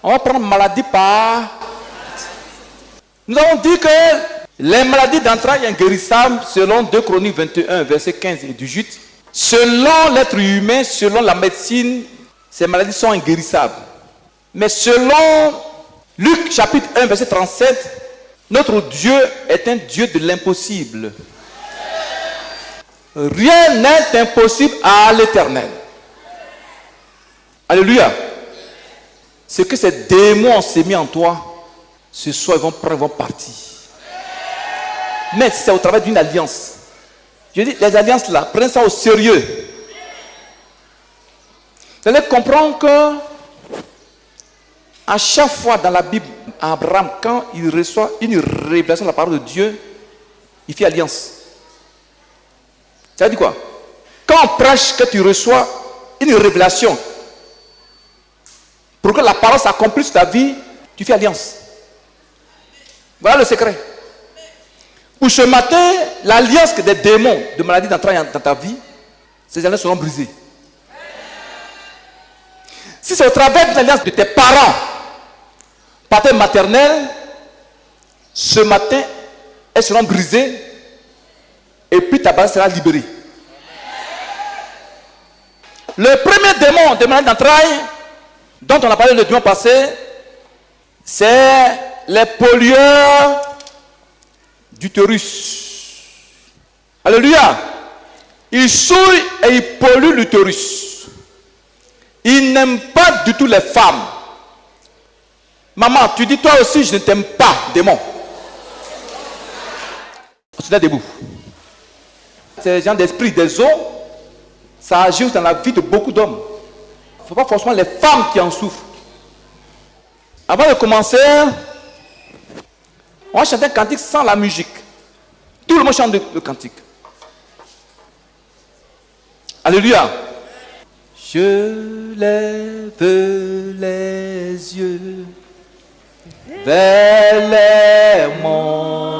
On va prendre maladie par... Nous avons dit que les maladies d'entrailles inguérissables, selon 2 Chroniques 21, verset 15 et 18, selon l'être humain, selon la médecine, ces maladies sont inguérissables. Mais selon Luc chapitre 1, verset 37, notre Dieu est un Dieu de l'impossible. Rien n'est impossible à l'Éternel. Alléluia. Ce que ces démons ont sémé en toi, ce soir ils vont partir. Mais c'est au travers d'une alliance. Je dis, les alliances là, prenez ça au sérieux. Vous allez comprendre que à chaque fois dans la Bible, Abraham, quand il reçoit une révélation de la parole de Dieu, il fait alliance. Ça veut dire quoi? Quand on prêche que tu reçois une révélation, pour que la parole s'accomplisse sur ta vie, tu fais alliance. Voilà le secret. Pour ce matin, l'alliance des démons de maladies d'entrailles dans ta vie, ces alliances seront brisées. Si c'est au travers de l'alliance de tes parents, pater maternel, ce matin, elles seront brisées et puis ta base sera libérée. Le premier démon de maladies d'entrailles dont on a parlé le dimanche passé, c'est les pollueurs d'utérus. Alléluia. Ils souillent et ils polluent l'utérus. Ils n'aiment pas du tout les femmes. Maman, tu dis toi aussi, je ne t'aime pas, démon. On se met debout. Ces gens d'esprit des eaux, ça agit dans la vie de beaucoup d'hommes. Il ne faut pas forcément les femmes qui en souffrent. Avant de commencer, on va chanter un cantique sans la musique. Tout le monde chante le cantique. Alléluia. Je lève les yeux vers les montagnes,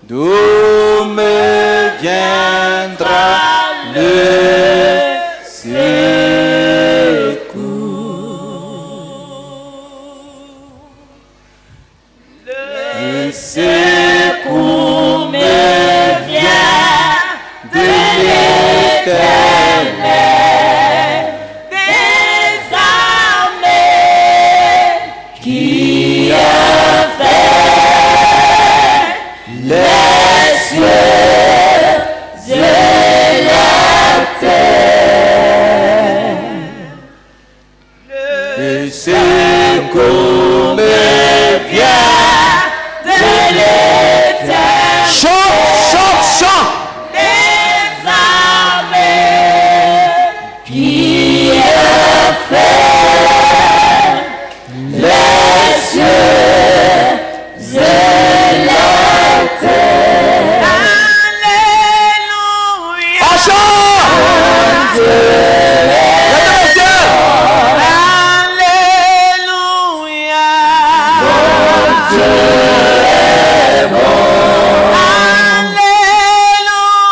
d'où me viendra le secours. Le secours me vient de l'Éternel des armées, qui a fait les cieux et la terre. Le secours me vient de l'Éternel. Chante, chante, chante. Des armées, qui a fait les cieux et la terre. Alléluia. On chante. Alléluia. Mon Dieu est bon.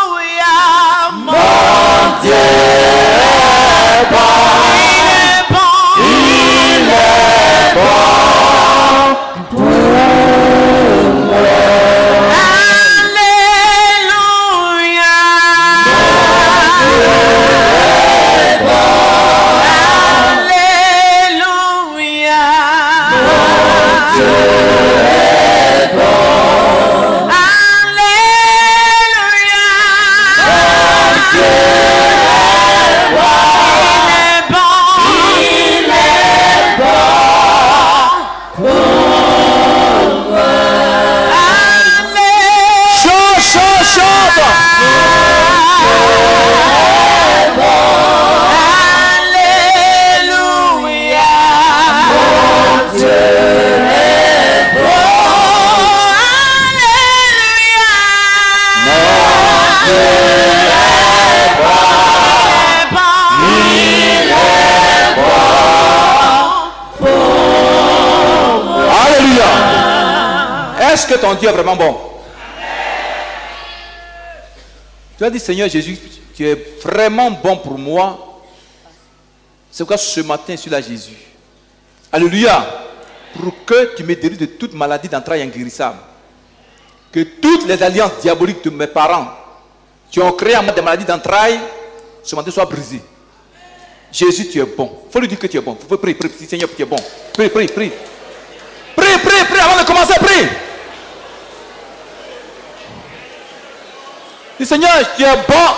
Alléluia. Mon Dieu est bon. Il est bon. Il est bon pour moi. Alléluia. Mon Dieu est bon. Alléluia. Mon Dieu est bon. Alléluia. Mon Dieu est bon. Il est bon pour moi. Chante, chante, chante. Alléluia. Mon Dieu est bon. Alléluia. Mon Dieu est bon. Il est bon pour moi. Alléluia. Est-ce que ton Dieu est vraiment bon? Tu as dit, Seigneur Jésus, tu es vraiment bon pour moi. C'est pourquoi ce matin, je suis là, Jésus. Alléluia. Pour que tu me délivres de toute maladie d'entrailles inguérissable. Que toutes les alliances diaboliques de mes parents qui ont créé en moi des maladies d'entrailles, ce matin soient brisées. Jésus, tu es bon. Il faut lui dire que tu es bon. Vous pouvez prier, prier, Seigneur, tu es bon. Prie, prie, prie. Prie, prie, prie avant de commencer, prie. Dis, Seigneur, tu es bon.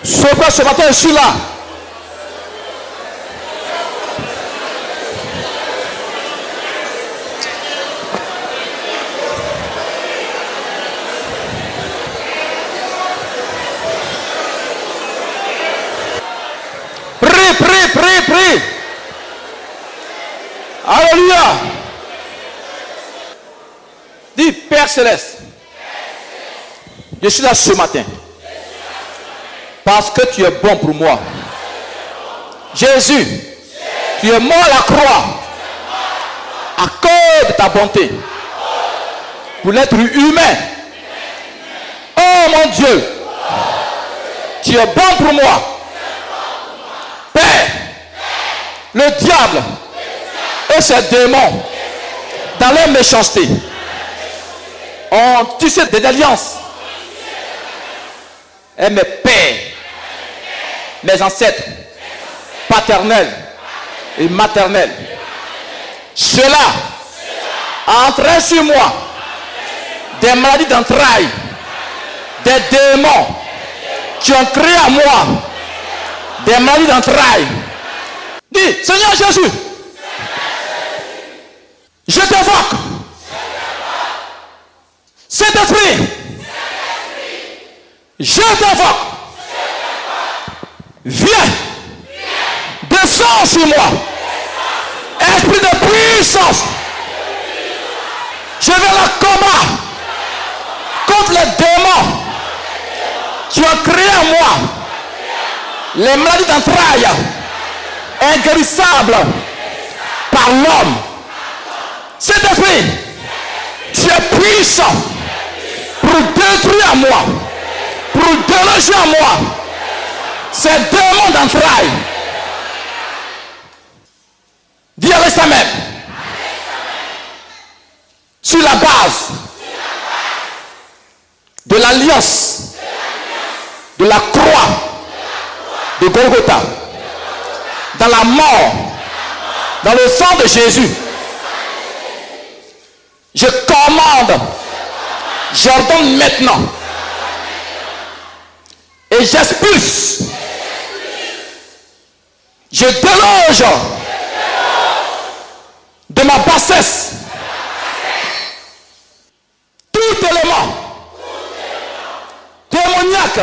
Sauve-moi ce matin, je suis là. Prie, prie, prie, prie. Alléluia. Dis, Père Céleste, je suis là ce matin parce que tu es bon pour moi. Jésus, tu es mort à la croix à cause de ta bonté pour l'être humain. Oh mon Dieu, tu es bon pour moi. Père, le diable et ses démons dans leur méchanceté ont tissé des alliances. Et mes pères, mes ancêtres paternels et maternels, cela a entraîné sur moi des maladies d'entrailles, des démons qui ont créé à moi des maladies d'entrailles. Dis, Seigneur Jésus, je t'invoque. Saint-Esprit, je t'invoque. Viens, descends sur moi. Esprit de puissance, je vais le combat contre les démons qui ont créé en moi les maladies d'entrailles inguérissables par l'homme. Saint-Esprit, tu es puissant pour détruire en moi, pour déloger en moi ces démons d'entrailles. Dis avec ça même, sur la base de l'alliance de la croix de Golgotha, dans la mort, dans le sang de Jésus, je commande, j'ordonne maintenant et j'expulse, je déloge de ma bassesse tout élément démoniaque,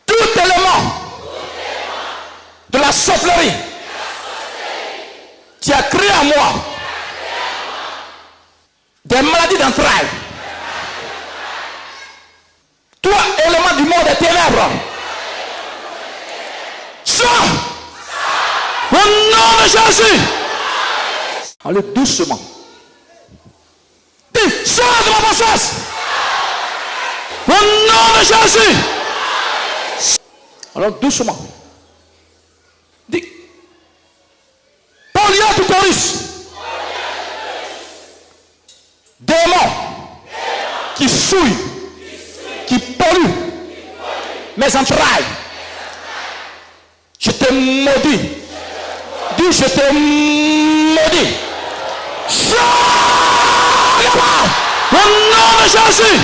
tout élément de la sorcellerie qui a créé en moi des maladies d'entrailles. Toi, élément du monde des ténèbres, sors au nom de Jésus. Allez doucement. Dis, sors de ma bassesse au nom de Jésus. Alors doucement. Dis, Polyatutorus, démon qui souille, qui pollue mes entrailles, je te maudis. Dis, je te maudis. Sors là-bas au nom de Jésus.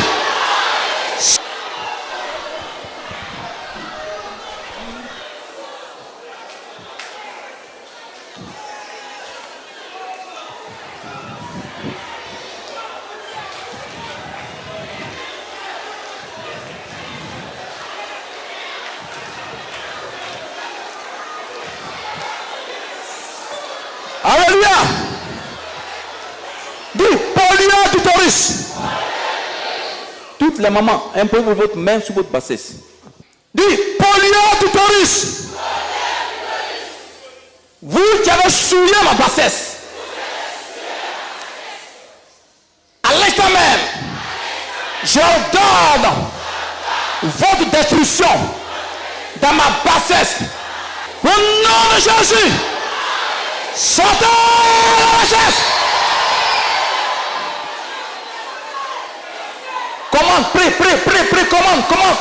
Alléluia. Dis, Polyatutorus. Toutes les mamans, imposez votre main sur votre bassesse. Dis, Polyatutorus. Vous qui avez souillé ma bassesse, à l'instant même, j'ordonne votre destruction dans ma bassesse. Au nom de Jésus. Sortez la chaise. Commande, prie, commande. Commande.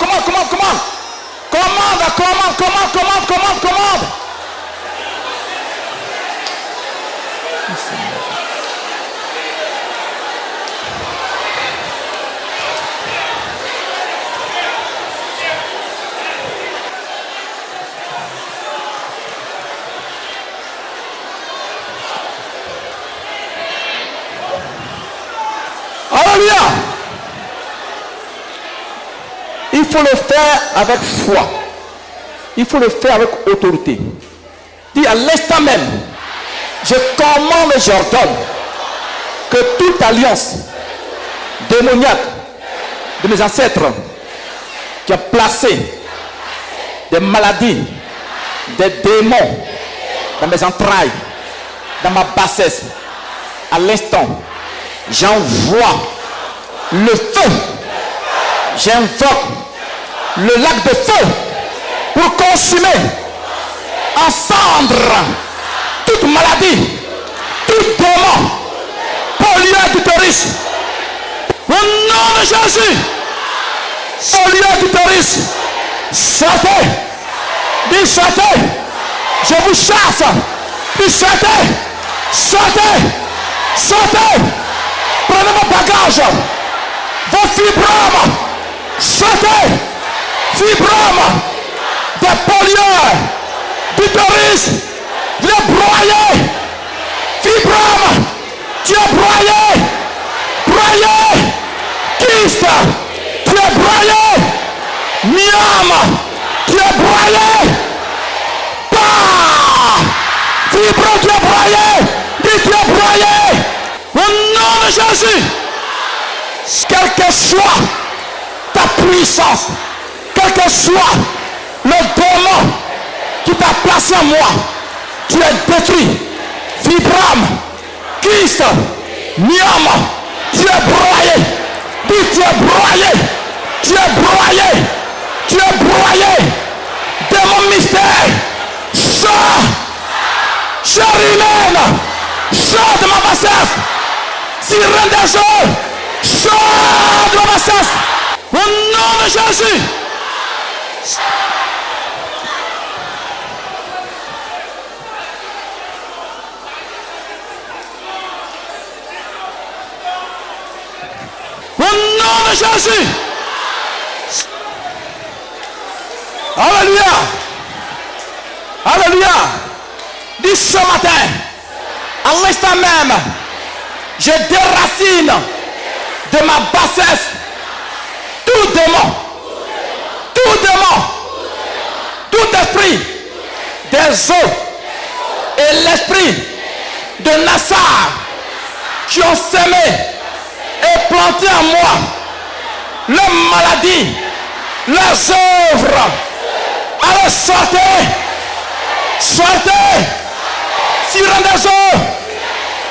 Alléluia. Il faut le faire avec foi. Il faut le faire avec autorité. Dis à l'instant même, je commande et j'ordonne que toute alliance démoniaque de mes ancêtres qui a placé des maladies, des démons dans mes entrailles, dans ma bassesse, à l'instant, j'envoie le feu. J'invoque le lac de feu pour consumer en cendres toute maladie, tout démon, polio-utérus. Au nom de Jésus, polio-utérus, sortez, dis sortez, je vous chasse, dis sortez, prenez mon bagage, vos fibromes, sortez, fibromes, des polio-utérus, tu es broyé, fibrome, tu es broyé, kyste, tu es broyé, myome, tu es broyé, fibrome, tu es broyé, dis tu es broyé, au nom de Jésus, quelle que soit ta puissance, quel que soit le démon qui t'a placé en moi, tu es détruit. Fibrome, kyste, myome, tu es broyé. Dis tu es broyé. Tu es broyé. Démon mystère, sors. Chair humaine, sors de ma bassesse. Sirène des eaux, sors de ma bassesse. Au nom de Jésus. Au nom de Jésus. Alléluia. Alléluia. Dis ce matin, à l'instant même, je déracine de ma bassesse tout démon, tout esprit des eaux et l'esprit de Nassar qui ont semé et planté en moi leurs maladies, leurs œuvres. Alors sortez, sirène des eaux,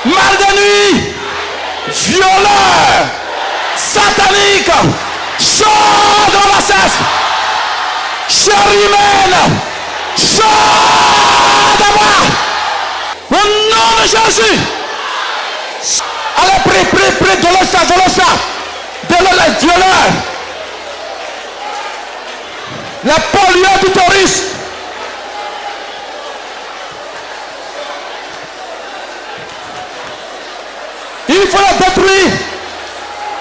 mal de nuit, violeur, satanique, sors de ma bassesse, chair humaine, sors de moi, au nom de Jésus. Allez, prie, de le violeur, la polio-utérus. Il faut la détruire.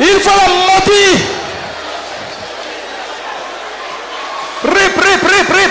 Il faut la maudire. Prie.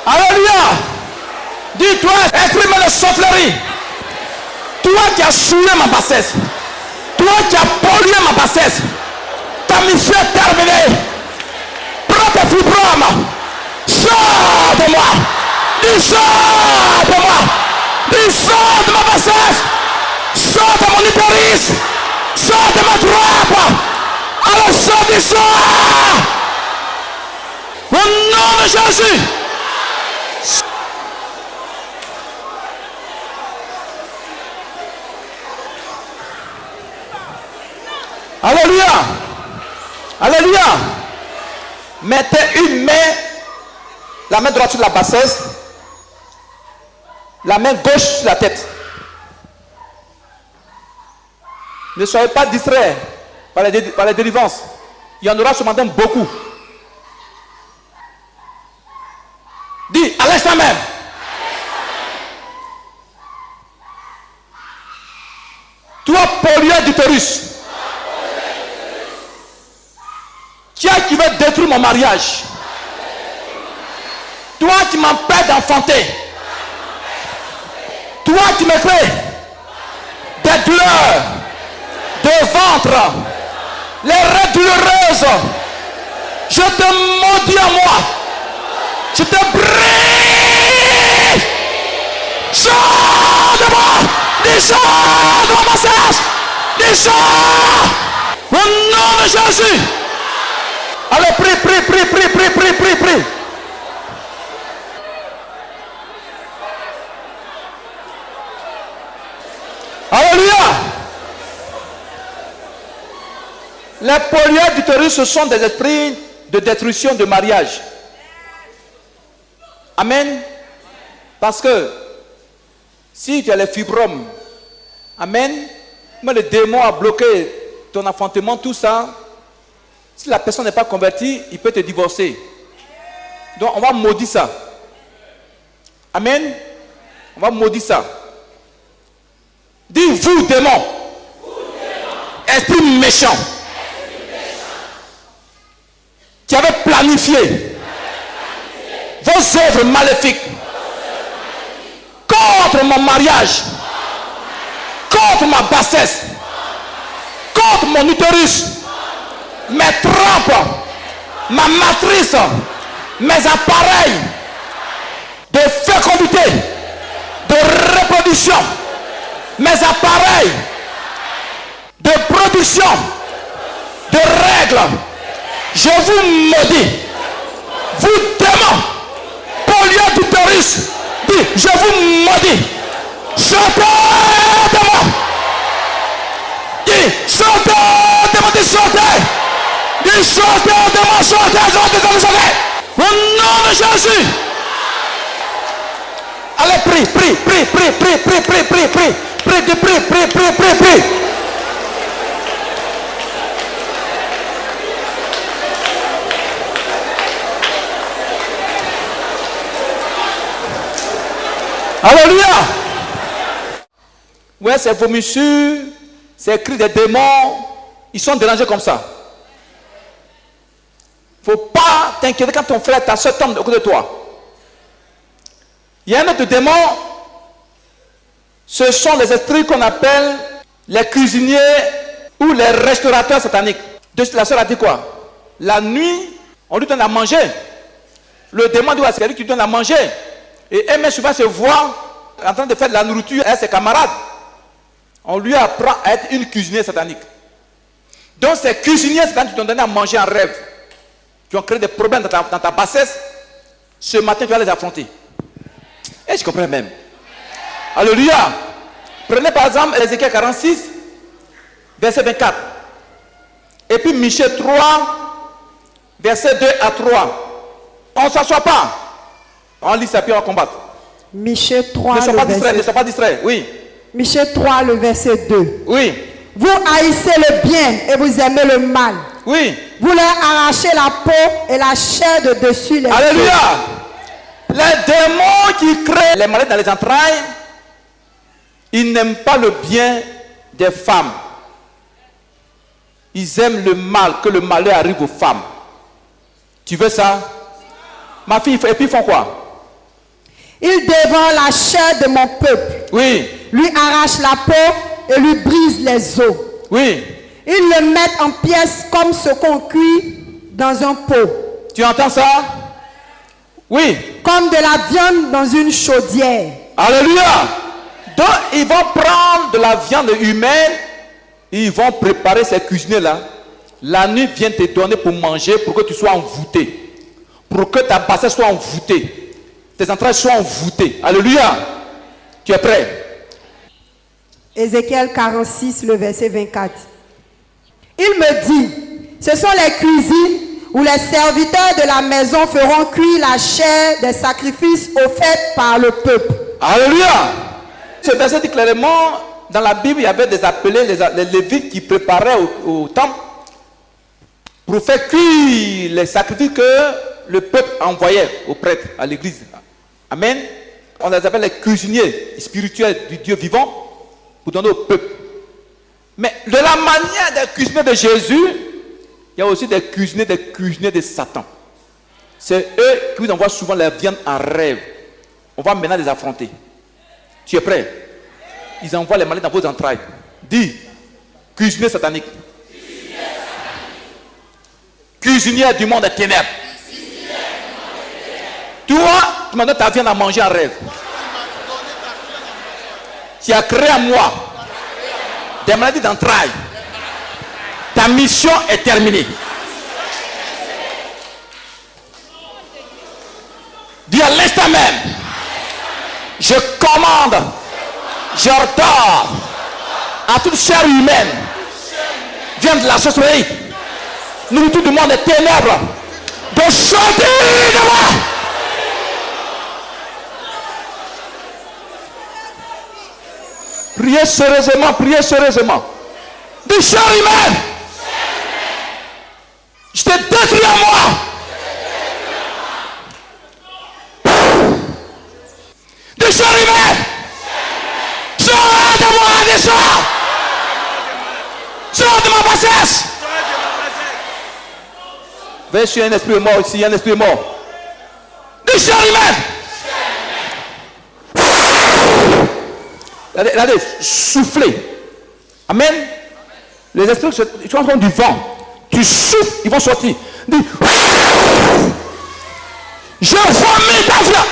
Alléluia. Dis-toi, exprime la soufflerie. Toi qui as souillé ma bassesse, Toi qui as pollué ma bassesse, ta mission est terminée. Prends tes fibromes. Sors de moi. Dis sors de moi. Dis sors de ma bassesse. Sors de mon utérus. Sors de ma droite. Alors sors du sort. Au nom de Jésus. Alléluia. Alléluia. Mettez une main, la main droite sur la bassesse, la main gauche sur la tête. Ne soyez pas distraits par les délivrances. Il y en aura ce matin beaucoup. Dis à l'instant même. Toi, pollueur d'utérus. Qui veut détruire mon mariage. Toi qui m'empêches d'enfanter. Toi qui me crée des douleurs de ventre, les raies douloureuses. Je te maudis à moi. Je te brise. Sors de moi. Dis sors de ma bassesse. Dis sors. Au nom de Jésus. Allez, prie. Alléluia. Les pollueurs d'utérus, ce sont des esprits de détruction de mariage. Amen. Parce que si tu as les fibromes, amen, mais le démon a bloqué ton enfantement, tout ça. Si la personne n'est pas convertie, il peut te divorcer. Donc on va maudire ça. Amen. On va maudire ça. Dis vous démon. Esprit méchant. Qui avait planifié vos œuvres maléfiques contre mon mariage, contre ma bassesse, contre mon utérus, mes trompes, ma matrice, mes appareils de fécondité, de reproduction, mes appareils de production, de règles. Je vous maudis, vous démons, pollueurs d'utérus, dis, je vous maudis, sortez de moi, dis, sortez de moi, dis, sortez. Dis sortez de moi, sortez. Au nom de Jésus. Allez, prie. Alléluia. Ouais, ces vomissures, ces cris des démons, ils sont dérangés comme ça. Il ne faut pas t'inquiéter quand ton frère, ta soeur tombe au côté de toi. Il y a un autre démon. Ce sont les esprits qu'on appelle les cuisiniers ou les restaurateurs sataniques. La soeur a dit quoi? La nuit, on lui donne à manger. Le démon dit, c'est lui qui lui donne à manger. Et elle souvent se voit en train de faire de la nourriture avec ses camarades. On lui apprend à être une cuisinière satanique. Donc ces cuisiniers sataniques qui t'ont donné à manger en rêve, qui ont créé des problèmes dans ta bassesse, ce matin tu vas les affronter. Et je comprends même. Alléluia. Prenez par exemple Ézéchiel 46, verset 24. Et puis Michée 3, verset 2 à 3. On ne s'assoit pas. On lit ça puis on va combattre. Michée 3, ne sois pas distrait, oui. Michée 3, le verset 2. Oui. Vous haïssez le bien et vous aimez le mal. Oui. Vous leur arrachez la peau et la chair de dessus les Alléluia. Os. Les démons qui créent les maladies dans les entrailles, ils n'aiment pas le bien des femmes. Ils aiment le mal, que le malheur arrive aux femmes. Tu veux ça? Ma fille, et puis ils font quoi? Ils dévorent la chair de mon peuple. Oui. Lui arrachent la peau et lui brisent les os. Oui. Ils le mettent en pièces comme ce qu'on cuit dans un pot. Tu entends ça? Oui. Comme de la viande dans une chaudière. Alléluia. Donc, ils vont prendre de la viande humaine, ils vont préparer ces cuisiniers-là. La nuit vient te donner pour manger, pour que tu sois envoûté. Pour que ta bassesse soit envoûtée. Tes entrailles soient envoûtées. Alléluia. Tu es prêt? Ézéchiel 46, le verset 24. Il me dit, ce sont les cuisines où les serviteurs de la maison feront cuire la chair des sacrifices offerts par le peuple. Alléluia. Ce verset dit clairement, dans la Bible, il y avait des appelés, les Lévites qui préparaient au temple pour faire cuire les sacrifices que le peuple envoyait aux prêtres, à l'église. Amen. On les appelle les cuisiniers spirituels du Dieu vivant pour donner au peuple. Mais de la manière des cuisiniers de Jésus, il y a aussi des cuisiniers de Satan. C'est eux qui vous envoient souvent la viande en rêve. On va maintenant les affronter. Tu es prêt? Ils envoient les maladies dans vos entrailles. Dis, cuisinier satanique. Cuisinier du monde des ténèbres. Toi, tu m'as donné ta viande à manger en rêve. Tu as créé à moi des maladies d'entrailles. Ta mission est terminée. Dis à l'instant même, je commande, j'ordonne à toute chair humaine, vient de la sorcellerie, nourriture du monde des ténèbres, de sortir de moi. Priez sérieusement, priez sérieusement. De chair humaine, je te détruis à moi. De chair humaine, sors de moi, descends. Sors de ma bassesse. Viens sur un esprit mort ici, un esprit mort. De chair humaine. Regardez, soufflez. Amen. Les esprits, ils sont en train du vent. Tu souffles, ils vont sortir. Dis, je vomis ta viande.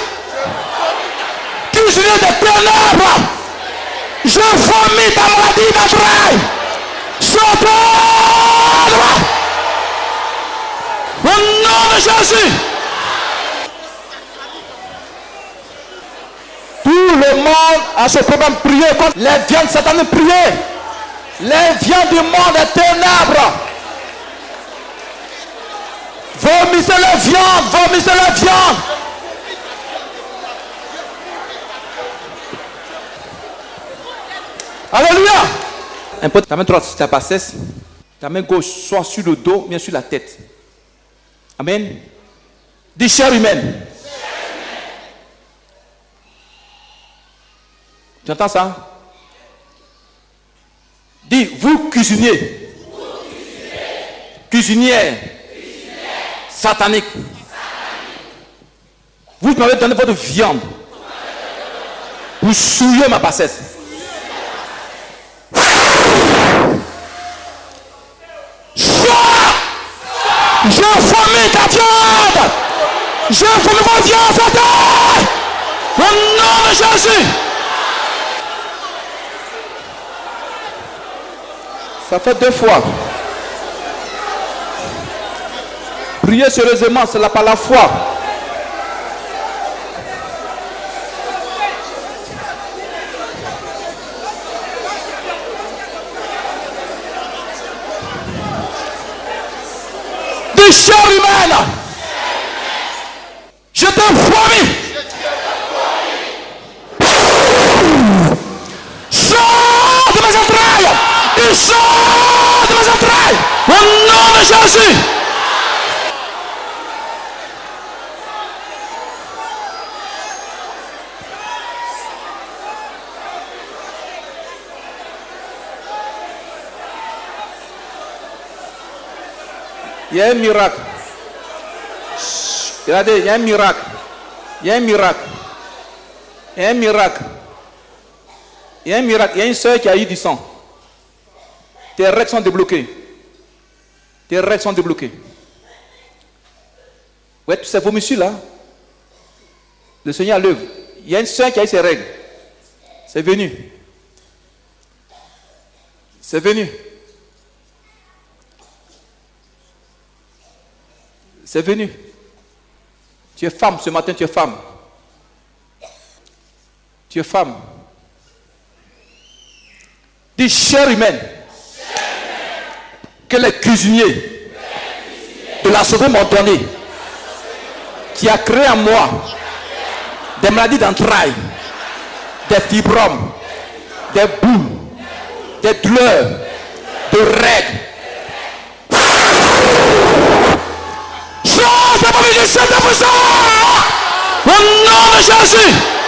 Cuisinier des ténèbres. Je vomis ta maladie d'entrailles. Sors-toi de moi. Au nom de Jésus. Tout le monde a ce problème. Prier contre les viandes sataniques. Prier. Les viandes du monde des ténèbres. Vomissez la viande. Vomissez la viande. Alléluia. Un peu, ta main droite sur ta bassesse. Ta main gauche soit sur le dos, bien sur la tête. Amen. Dis chair humaine. Tu entends ça? Dis, vous cuisiniers. Cuisinière. Satanique. Vous m'avez donné votre viande pour souiller ma bassesse. Je vomis ta viande. Je vomis votre viande, Satan. Au nom de Jésus. Ça fait 2 fois. Priez sérieusement, c'est là par la foi. Des chair humaine. Je te vomis. Sors de mes entrailles. Il sort de mes entrailles. Au nom de Jésus. Il y a un miracle. Regardez, il y a un miracle. Il y a un miracle. Il y a un miracle. Il y a un miracle. Il y a une soeur qui a eu du sang. Tes règles sont débloquées. Tes règles sont débloquées. Ouais, tous ces vomissures là. Le Seigneur l'œuvre. Il y a une soeur qui a eu ses règles. C'est venu. C'est venu. C'est venu. Tu es femme, ce matin tu es femme. Tu es femme. Dis chair humaine. Que les cuisiniers de la sauveté m'ont donné. Qui a créé en moi des maladies d'entrailles, des fibromes, des boules, des douleurs, de règles. Change la vie de cette puissance au nom de Jésus.